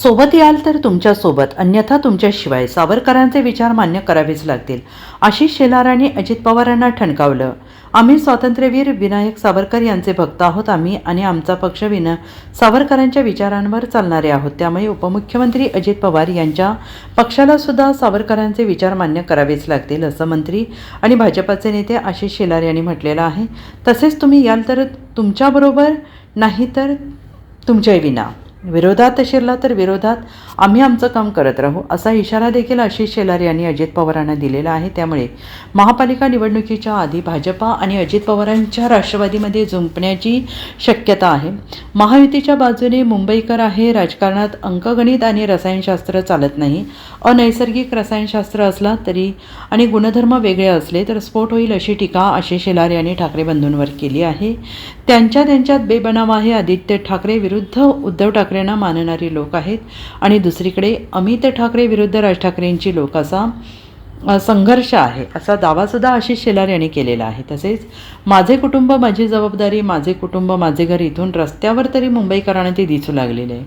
सोबत याल तर तुमच्या सोबत, अन्यथा तुमच्याशिवाय सावरकरांचे विचार मान्य करावेच लागतील. आशिष शेलार आणि अजित पवारांना ठणकावलं. आम्ही स्वातंत्र्यवीर विनायक सावरकर यांचे भक्त आहोत. आम्ही आणि आमचा पक्ष सावरकरांच्या विचारांवर चालणारे आहोत. त्यामुळे उपमुख्यमंत्री अजित पवार यांच्या पक्षाला सुद्धा सावरकरांचे विचार मान्य करावेच लागतील, असं मंत्री आणि भाजपाचे नेते आशिष शेलार यांनी म्हटलेलं आहे. तसेच तुम्ही याल तर तुमच्याबरोबर, नाही तर तुमच्या विना. विरोधात शिरला तर विरोधात, आम्ही आमचं काम करत राहू, असा इशारा देखील आशिष शेलार यांनी अजित पवारांना दिलेला आहे. त्यामुळे महापालिका निवडणुकीच्या आधी भाजपा आणि अजित पवारांच्या राष्ट्रवादीमध्ये जुंपण्याची शक्यता आहे. महायुतीच्या बाजूने मुंबईकर आहे. राजकारणात अंकगणित आणि रसायनशास्त्र चालत नाही. अनैसर्गिक रसायनशास्त्र असला तरी आणि गुणधर्म वेगळे असले तर स्फोट होईल, अशी टीका आशिष शेलार यांनी ठाकरे बंधूंवर केली आहे. त्यांच्यात बेबनाव आहे. आदित्य ठाकरे विरुद्ध उद्धव ठाकरेंना मानणारी लोक आहेत आणि दुसरीकडे अमित ठाकरे विरुद्ध राज ठाकरेंची लोक, असा संघर्ष आहे, असा दावासुद्धा आशिष शेलार यांनी केलेला आहे. तसेच माझे कुटुंब माझी जबाबदारी, माझे कुटुंब माझे घर, इथून रस्त्यावर तरी मुंबईकरांना ते दिसू लागलेले आहे.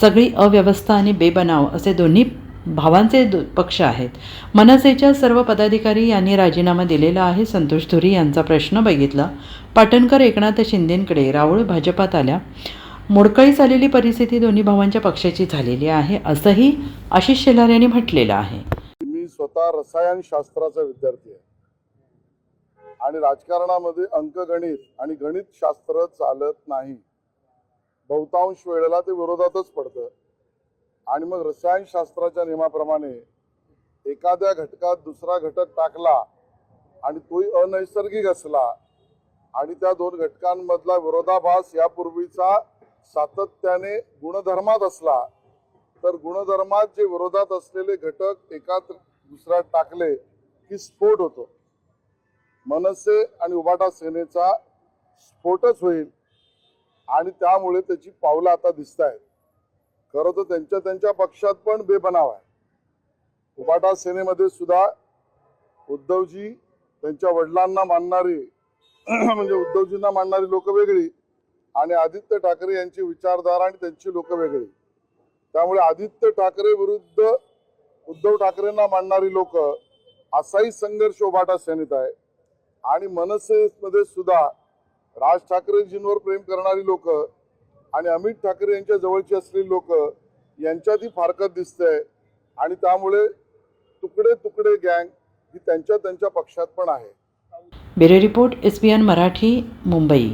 सगळी अव्यवस्था आणि बेबनाव असे दोन्ही भावांचे पक्ष आहेत. मनसेच्या सर्व पदाधिकारी यांनी राजीनामा दिलेला आहे. संतोष धुरी यांचा प्रश्न बघितला. पाटणकर एकनाथ शिंदेंकडे, राहुल भाजपात आल्या. मोडकळीस आलेली परिस्थिती दोन्ही भावांच्या पक्षाची झालेली आहे, असंही आशिष शेलार यांनी म्हटलेलं आहे. मी स्वतः रसायनशास्त्राचा विद्यार्थी आहे आणि राजकारणामध्ये अंकगणित आणि गणितशास्त्र चालत नाही. बहुतांश वेळेला ते विरोधातच पडतं आणि मग रसायनशास्त्राच्या नियमाप्रमाणे एखाद्या घटकात दुसरा घटक टाकला आणि तोही अनैसर्गिक असला आणि त्या दोन घटकांमधला विरोधाभास यापूर्वीचा सातत्याने गुणधर्मात असला तर गुणधर्मात जे विरोधात असलेले घटक एकात दुसऱ्यात टाकले की स्फोट होतो. मनसे आणि उभाटा सेनेचा स्फोटच होईल आणि त्यामुळे त्याची पावलं आता दिसत आहेत. खरं तर त्यांच्या पक्षात पण बेबनाव आहे. उभाटा सेनेमध्ये सुद्धा उद्धवजी, त्यांच्या वडिलांना मानणारी म्हणजे उद्धवजींना मानणारी लोक वेगळी आणि आदित्य ठाकरे यांची विचारधारा आणि त्यांची लोक वेगळी. त्यामुळे आदित्य ठाकरे विरुद्ध उद्धव ठाकरेंना मानणारी लोक, असाही संघर्ष उभाटा सेनेत आहे. आणि मनसेमध्ये सुद्धा राज ठाकरेजींवर प्रेम करणारी लोक आणि अमित ठाकरे यांच्या जवळची असलेली लोक यांच्यातही फारकत दिसते आणि त्यामुळे तुकडे तुकडे गँग ही त्यांच्या पक्षात पण आहे. Bureau report, SBN Marathi, Mumbai.